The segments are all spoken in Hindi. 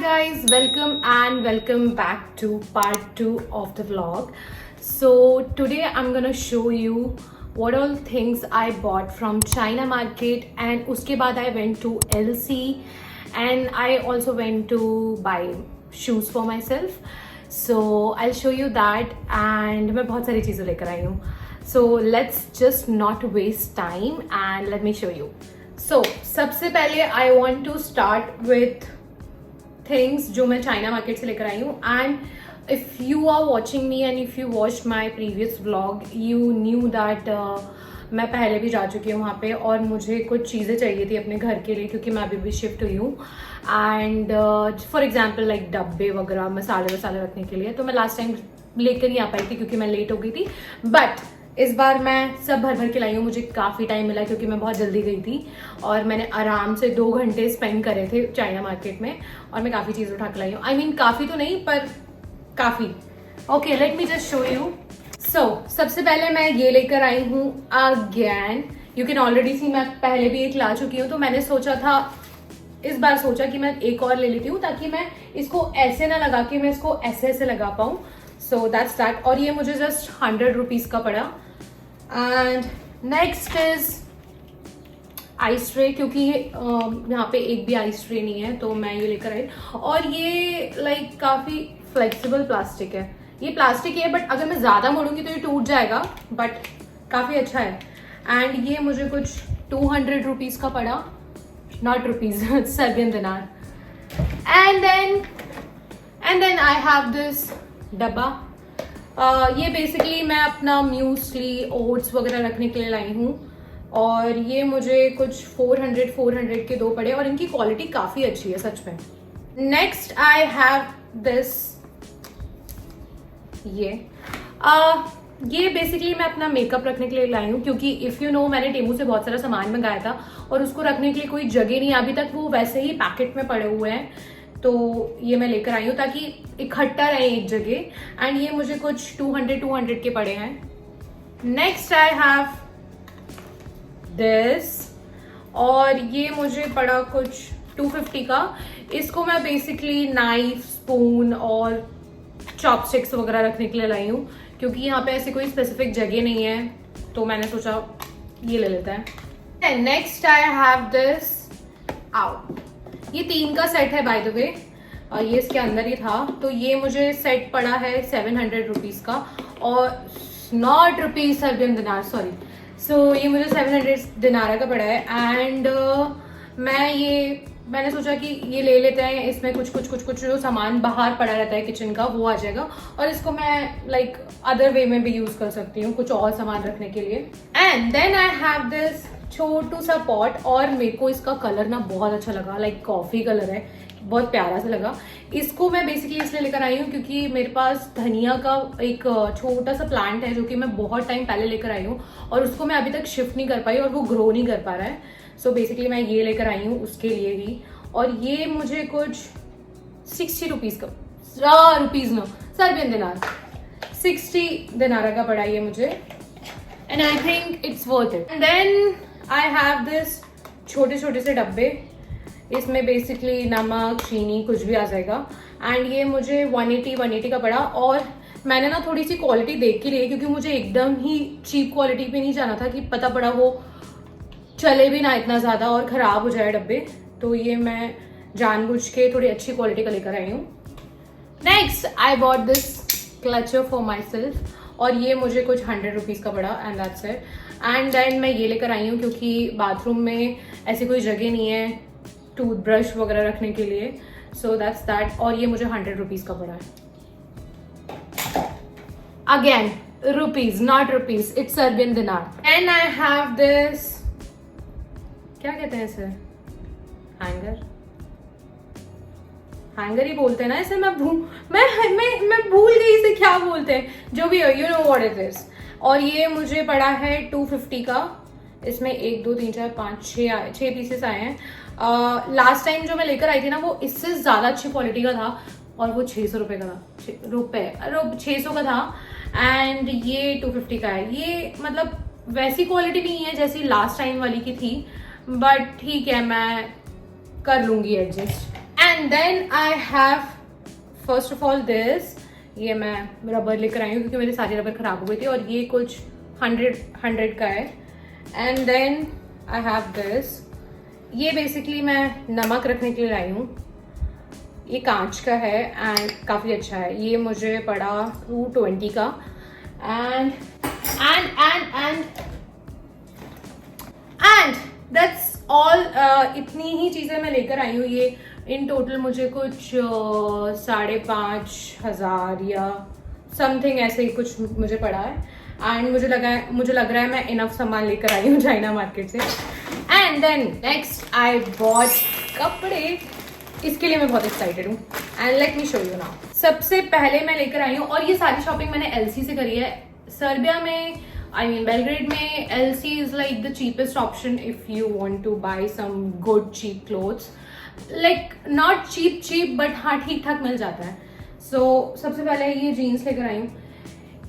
guys, welcome back to part 2 of the vlog. So today I'm gonna show you what all things I bought from China market, and uske baad I went to LC and I also went to buy shoes for myself. So I'll show you that, and मैं बहुत सारी चीज़ें लेकर आई हूँ. So let's just not waste time and let me show you. So सबसे पहले I want to start with things जो मैं चाइना मार्केट से लेकर आई हूँ. And if you are watching me and if you watch my previous vlog you knew that मैं पहले भी जा चुकी हूँ वहाँ पे, और मुझे कुछ चीज़ें चाहिए थी अपने घर के लिए क्योंकि मैं अभी भी शिफ्ट हुई हूँ. एंड फॉर एग्जाम्पल लाइक डब्बे वगैरह मसाले वसाले रखने के लिए, तो मैं लास्ट टाइम लेकर नहीं आ पाई थी क्योंकि मैं लेट हो गई थी. बट इस बार मैं सब भर भर के लाई हूँ. मुझे काफ़ी टाइम मिला क्योंकि मैं बहुत जल्दी गई थी और मैंने आराम से 2 घंटे स्पेंड करे थे चाइना मार्केट में, और मैं काफ़ी चीज़ उठा के लाई हूँ. आई मीन काफ़ी तो नहीं पर काफ़ी. Okay, let me just show you. So सबसे पहले मैं ये लेकर आई हूँ again. You can already see मैं पहले भी एक ला चुकी हूँ, तो मैंने सोचा था इस बार सोचा कि मैं एक और ले लेती हूँ ताकि मैं इसको ऐसे ना लगा के मैं इसको ऐसे ऐसे लगा पाऊँ. So that's that. और ये मुझे जस्ट 100 रुपीज़ का पड़ा. And next is ice tray, क्योंकि यहाँ पे एक भी आइस ट्रे नहीं है तो मैं ये लेकर आई. और ये लाइक काफ़ी फ्लेक्सिबल प्लास्टिक है. ये प्लास्टिक है बट अगर मैं ज़्यादा मोड़ूंगी तो ये टूट जाएगा, बट काफ़ी अच्छा है. एंड ये मुझे कुछ 200 रुपीज़ का पड़ा, not rupees, Serbian dinar. And then I have this डब्बा. ये बेसिकली मैं अपना म्यूसली ओट्स वगैरह रखने के लिए लाई हूँ, और ये मुझे कुछ 400 के 2 पड़े, और इनकी क्वालिटी काफ़ी अच्छी है सच में. Next I have this. ये बेसिकली मैं अपना मेकअप रखने के लिए लाई हूँ, क्योंकि इफ़ यू नो मैंने टेमू से बहुत सारा सामान मंगाया था और उसको रखने के लिए कोई जगह नहीं है अभी तक, वो वैसे ही पैकेट में पड़े हुए हैं. तो ये मैं लेकर आई हूँ ताकि इकट्ठा रहे एक जगह. एंड ये मुझे कुछ 200 के पड़े हैं. नेक्स्ट आई हैव दिस, और ये मुझे पड़ा कुछ 250 का. इसको मैं बेसिकली नाइफ, स्पून और चॉपस्टिक्स वगैरह रखने के लिए लाई हूँ, क्योंकि यहाँ पे ऐसी कोई स्पेसिफिक जगह नहीं है, तो मैंने सोचा ये ले लेता है. Next I have this. ये 3 का सेट है बाय द वे, और ये इसके अंदर ही था. तो ये मुझे सेट पड़ा है 700 रुपीज़ का, और नॉट रुपीज़ सर्बियन दिनार, सॉरी. सो ये मुझे 700 दिनारा का पड़ा है. एंड मैंने सोचा कि ये ले लेते हैं. इसमें कुछ जो सामान बाहर पड़ा रहता है किचन का वो आ जाएगा, और इसको मैं लाइक अदर वे में भी यूज़ कर सकती हूँ कुछ और सामान रखने के लिए. And then I have this छोटू सा पॉट, और मेरे को इसका कलर ना बहुत अच्छा लगा, लाइक कॉफी कलर है, बहुत प्यारा सा लगा. इसको मैं बेसिकली इसलिए लेकर आई हूँ क्योंकि मेरे पास धनिया का एक छोटा सा प्लांट है जो कि मैं बहुत टाइम पहले लेकर आई हूँ, और उसको मैं अभी तक शिफ्ट नहीं कर पाई और वो ग्रो नहीं कर पा रहा है. सो बेसिकली मैं ये लेकर आई हूँ उसके लिए ही. और ये मुझे कुछ 60 रुपीज़ का, रुपीज़ नो सर्बियन दिनार, 60 दिनारा का पड़ा ये मुझे. And I think it's worth it. And then I have this छोटे से डब्बे. इसमें बेसिकली नमक, चीनी कुछ भी आ जाएगा. एंड ये मुझे 180 का पड़ा, और मैंने ना थोड़ी सी क्वालिटी देख के लिए क्योंकि मुझे एकदम ही चीप क्वालिटी पे नहीं जाना था कि पता पड़ा वो चले भी ना इतना ज़्यादा और ख़राब हो जाए डब्बे. तो ये मैं जानबूझ के थोड़ी अच्छी क्वालिटी का लेकर आई हूँ. Next I bought this clutcher for myself, और ये मुझे कुछ 100 रुपीज़ का पड़ा. And that's it. And then मैं ये लेकर आई हूँ क्योंकि बाथरूम में ऐसी कोई जगह नहीं है टूथब्रश वगैरह रखने के लिए. So that's that. और ये मुझे 100 रुपीज़ का पड़ा है. Again rupees, not rupees, it's Serbian dinar. And I have this, क्या कहते हैं इसे, हैंगर ही बोलते हैं ना इसे. मैं भूल गई इसे क्या बोलते हैं, जो भी हो, you know what it is. और ये मुझे पड़ा है 250 का. इसमें 1 2 3 4 5 6 पीसेस आए हैं. लास्ट टाइम जो मैं लेकर आई थी ना वो इससे ज़्यादा अच्छी क्वालिटी का था, और वो 600 रुपये का था, 600 का था. एंड ये 250 का है. ये मतलब वैसी क्वालिटी नहीं है जैसी लास्ट टाइम वाली की थी, बट ठीक है मैं कर लूँगी adjust. And then I have first of all this, ये मैं रबर लेकर आई हूँ क्योंकि मेरी सारी रबर खराब हो गई थी, और ये कुछ 100 का है. And then I have this, ये बेसिकली मैं नमक रखने के लिए लाई हूँ. ये कांच का है एंड काफ़ी अच्छा है. ये मुझे पड़ा 220 का. And that's all. इतनी ही चीज़ें मैं लेकर आई हूँ. ये इन टोटल मुझे कुछ 5,500 या समथिंग ऐसे ही कुछ मुझे पड़ा है. एंड मुझे लग रहा है मैं इनफ सामान लेकर आई हूँ चाइना मार्केट से. And then next I bought कपड़े. इसके लिए मैं बहुत एक्साइटेड हूँ and let me show you now. सबसे पहले मैं लेकर आई हूँ, और ये सारी शॉपिंग मैंने एलसी से करी है. सर्बिया में, आई मीन बेलग्रेड में, LC is like the cheapest option if you want to buy some good cheap clothes. Like not cheap but हाँ ठीक ठाक मिल जाता है. सो सबसे पहले ये जीन्स लेकर आई हूँ.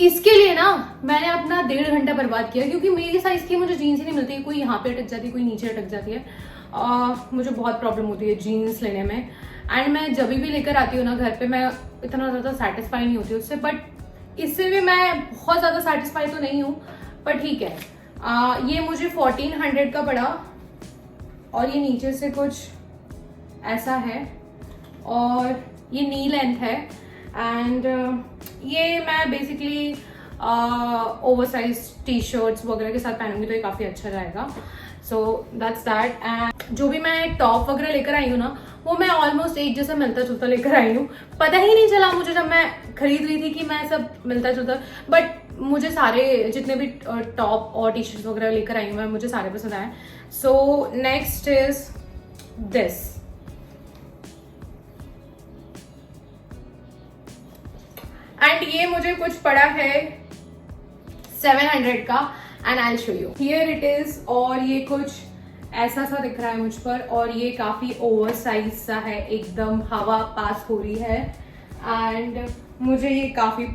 इसके लिए ना मैंने अपना 1.5 घंटा बर्बाद किया क्योंकि मेरी साइज की मुझे जीन्स ही नहीं मिलती. कोई यहाँ पे अटक जाती है, कोई नीचे अटक जाती है. मुझे बहुत प्रॉब्लम होती है जीन्स लेने में. एंड मैं जब भी लेकर आती हूँ ना घर पे, मैं इतना ज़्यादा सेटिस्फाई नहीं होती उससे. बट इससे भी मैं बहुत ज़्यादा सेटिस्फाई तो नहीं हूँ, पर ठीक है. ये मुझे 1400 का पड़ा, और ये नीचे से कुछ ऐसा है, और ये नी लेंथ है. एंड ये मैं बेसिकली ओवरसाइज टी शर्ट्स वगैरह के साथ पहनूंगी तो ये काफ़ी अच्छा रहेगा. So that's that. एंड जो भी मैं टॉप वगैरह लेकर आई हूँ ना, वो मैं ऑलमोस्ट एक जैसा मिलता जुलता लेकर आई हूँ. पता ही नहीं चला मुझे जब मैं खरीद रही थी कि मैं सब मिलता जुलता. बट मुझे सारे जितने भी टॉप और टी शर्ट्स वगैरह लेकर आई हूँ मुझे सारे पसंद आए. So next is this. And ये मुझे कुछ पड़ा है 700 का. And I will show you. Here it is. और ये कुछ ऐसा सा दिख रहा है मुझ पर, और ये काफी ओवर साइज सा है, एकदम हवा पास हो रही है. एंड मुझे ये काफी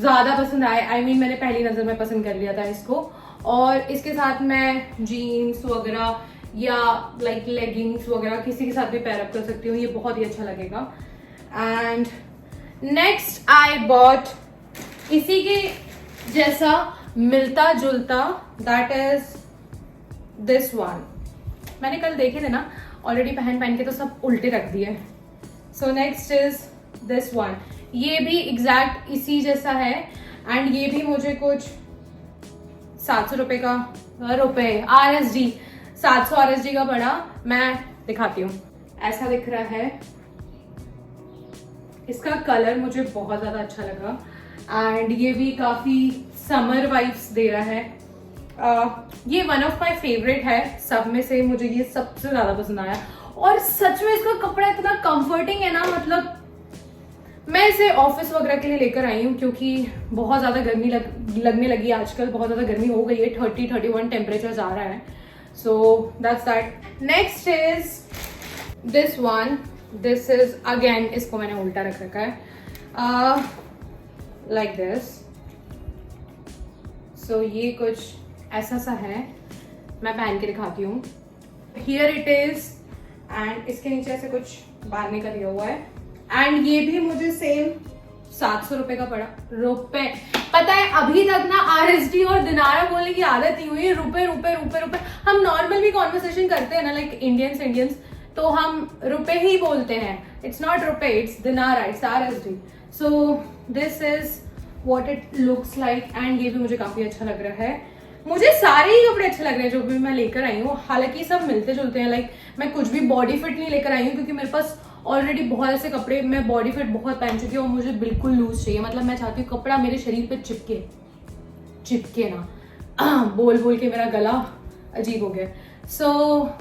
ज्यादा पसंद आया. आई मीन मैंने पहली नजर में पसंद कर लिया था इसको. और इसके साथ मैं जीन्स वगैरह या लाइक लेगिंग्स वगैरह किसी के साथ भी पैर अप कर सकती हूँ. ये बहुत ही अच्छा लगेगा. एंड नेक्स्ट आई बॉट इसी के जैसा मिलता जुलता, दैट इज दिस वन. मैंने कल देखे थे ना ऑलरेडी पहन के, तो सब उल्टे रख दिए. So next is this one. ये भी एग्जैक्ट इसी जैसा है. एंड ये भी मुझे कुछ 700 रुपए का, RSD 700 RSD का पड़ा. मैं दिखाती हूँ. ऐसा दिख रहा है. इसका कलर मुझे बहुत ज्यादा अच्छा लगा. एंड ये भी काफी समर वाइब्स दे रहा है. ये वन ऑफ माई फेवरेट है सब में से. मुझे ये सबसे ज्यादा पसंद आया. और सच में इसका कपड़ा इतना कंफर्टिंग है ना, मतलब मैं इसे ऑफिस वगैरह के लिए लेकर आई हूँ क्योंकि बहुत ज्यादा गर्मी लगने लगी आजकल. बहुत ज्यादा गर्मी हो गई है. 30-31 टेम्परेचर जा रहा है. So that's that. Next is this one. This is again, इसको मैंने उल्टा रख रखा है लाइक दिस. सो ये कुछ ऐसा सा है. मैं पहन के दिखाती हूँ. Here it is. एंड इसके नीचे ऐसे कुछ बांधने का दिया हुआ है. एंड ये भी मुझे सेम 700 रुपए का पड़ा. रुपए, पता है अभी तक ना RSD और दिनारा बोलने की आदत नहीं हुई. रुपए रुपए रुपए रुपए. हम नॉर्मल भी कॉन्वर्सेशन करते हैं ना, लाइक इंडियंस, तो हम रुपए ही बोलते हैं. इट्स नॉट रुपए, it's Dinara, it's RSD. So this is what it looks like. And ये भी मुझे काफी अच्छा लग रहा है. मुझे सारे ही कपड़े अच्छे लग रहे हैं जो भी मैं लेकर आई हूँ. हालांकि सब मिलते जुलते हैं. लाइक मैं कुछ भी बॉडी फिट नहीं लेकर आई हूँ क्योंकि मेरे पास ऑलरेडी बहुत ऐसे कपड़े, मैं बॉडी फिट बहुत पहन चुकी हूँ और मुझे बिल्कुल लूज चाहिए. मतलब मैं चाहती हूँ कपड़ा मेरे शरीर पे चिपके ना. बोल के मेरा गला अजीब हो गया. सो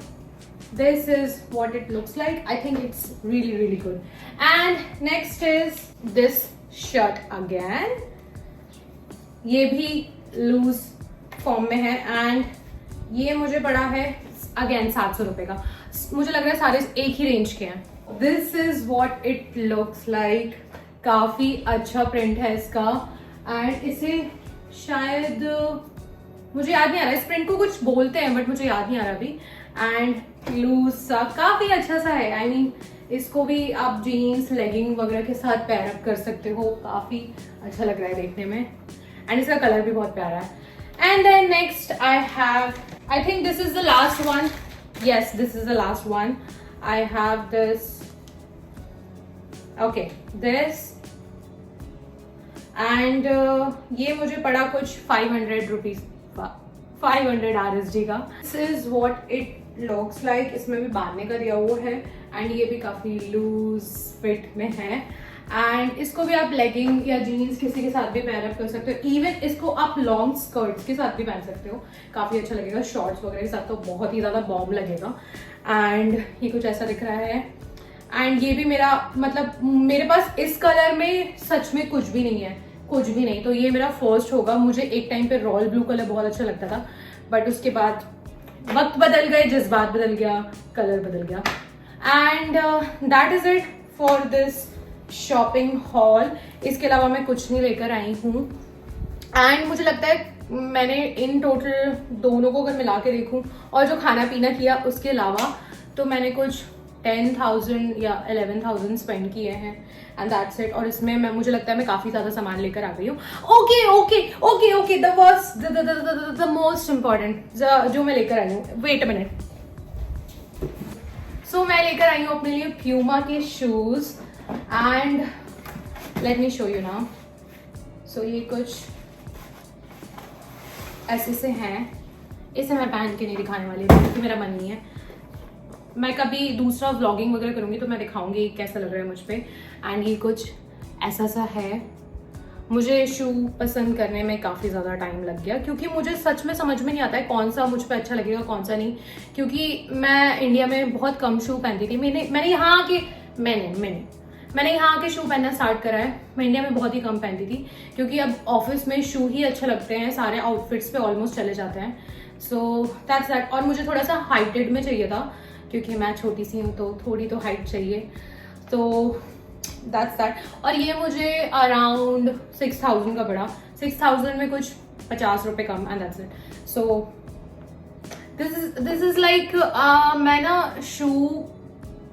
this is what it looks like. I think it's really good. And next is this shirt again. ये भी लूज फॉर्म में है. एंड ये मुझे पड़ा है अगेन 700 रुपए का. मुझे लग रहा है सारे एक ही रेंज के हैं. This is what it looks like. काफी अच्छा प्रिंट है इसका. एंड इसे शायद मुझे याद नहीं आ रहा, इस प्रिंट को कुछ बोलते हैं बट मुझे याद नहीं आ रहा अभी. एंड लूज सा काफी अच्छा सा है। आई मीन इसको भी आप जीन्स लेगिंग वगैरह के साथ पैर अप कर सकते हो, काफी अच्छा लग रहा है देखने में एंड इसका कलर भी बहुत प्यारा है। And then next I think this is the last one, yes this is the last one. I have this, okay this, and ये मुझे पड़ा कुछ 500 रुपीज, 500 RSD का। This is what it looks like। इसमें भी बांधने का दिया हुआ है एंड ये भी काफी लूज फिट में है एंड इसको भी आप लेगिंग या जीन्स किसी के साथ भी पैर अप कर सकते हो। इवन इसको आप लॉन्ग स्कर्ट्स के साथ भी पहन सकते हो, काफी अच्छा लगेगा। शॉर्ट्स वगैरह के साथ तो बहुत ही ज्यादा बॉम्ब लगेगा। एंड ये कुछ ऐसा दिख रहा है एंड ये भी मेरा मतलब मेरे पास इस कलर में सच में कुछ भी नहीं है, कुछ भी नहीं, तो ये मेरा फर्स्ट होगा। मुझे एक टाइम पे रॉयल ब्लू कलर बहुत अच्छा लगता था बट उसके बाद वक्त बदल गए, जज्बात बदल गया, कलर बदल गया। And that is it for this shopping hall. इसके अलावा मैं कुछ नहीं लेकर आई हूँ एंड मुझे लगता है मैंने इन टोटल दोनों को अगर मिला के देखूँ और जो खाना पीना किया उसके अलावा तो मैंने कुछ 10,000 या 11,000 स्पेंड किए हैं एंड दैट्स इट। और इसमें मुझे लगता है मैं काफी ज्यादा सामान लेकर आ गई हूँ। Okay okay okay okay the most important जो मैं लेकर आई हूँ, वेट अ मिनट। सो मैं लेकर आई हूँ अपने लिए प्यूमा के shoes and let me show you now. So ये कुछ ऐसे से हैं, इसे मैं पहन के नहीं दिखाने वाली क्योंकि मेरा मन नहीं है। मैं कभी दूसरा व्लॉगिंग वगैरह करूंगी तो मैं दिखाऊंगी कैसा लग रहा है मुझ पे। एंड ये कुछ ऐसा सा है। मुझे शू पसंद करने में काफ़ी ज़्यादा टाइम लग गया क्योंकि मुझे सच में समझ में नहीं आता है कौन सा मुझ पे अच्छा लगेगा कौन सा नहीं, क्योंकि मैं इंडिया में बहुत कम शू पहनती थी। मैंने यहाँ के शू पहनना स्टार्ट करा है। मैं इंडिया में बहुत ही कम पहनती थी क्योंकि अब ऑफिस में शू ही अच्छे लगते हैं, सारे आउटफिट्स पे ऑलमोस्ट चले जाते हैं। So that's that. और मुझे थोड़ा सा हाइटेड में चाहिए था क्योंकि मैं छोटी सी हूँ तो थोड़ी तो हाइट चाहिए, तो दैट्स दैट। और ये मुझे अराउंड 6,000 का पड़ा। 6,000 में कुछ 50 रुपये come and that's it. So this is like मैं ना शू,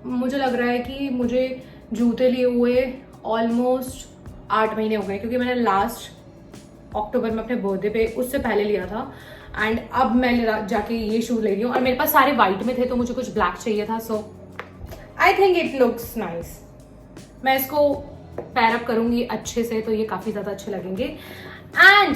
मुझे लग रहा है कि मुझे जूते लिए हुए ऑलमोस्ट 8 महीने हो गए क्योंकि मैंने लास्ट अक्टूबर में अपने बर्थडे पे उससे पहले लिया था एंड अब मैं जाके ये शूज ले रही हूँ। और मेरे पास सारे वाइट में थे तो मुझे कुछ ब्लैक चाहिए था। So I think it looks nice. मैं इसको पैर अप करूंगी अच्छे से तो ये काफी ज्यादा अच्छे लगेंगे एंड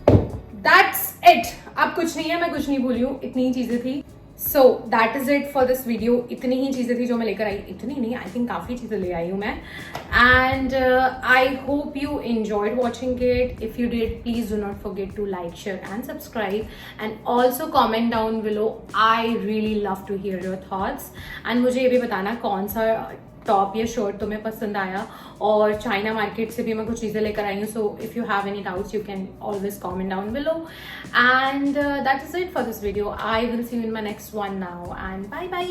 दैट्स इट। अब कुछ नहीं है, मैं कुछ नहीं भूली हूँ, इतनी ही चीजें थी। So that is it for this video. इतनी ही चीजें थी जो मैं लेकर आई, इतनी नहीं, आई थिंक काफी चीजें ले आई हूँ मैं। And I hope you enjoyed watching it. If you did please do not forget to like, share and subscribe and also comment down below. I really love to hear your thoughts and मुझे ये भी बताना कौन सा टॉप या शर्ट तुम्हें पसंद आया। और चाइना मार्केट से भी मैं कुछ चीज़ें लेकर आई हूँ। So if you have any doubts you can always comment down below and that is it for this video. I will see you in my next one now and bye bye.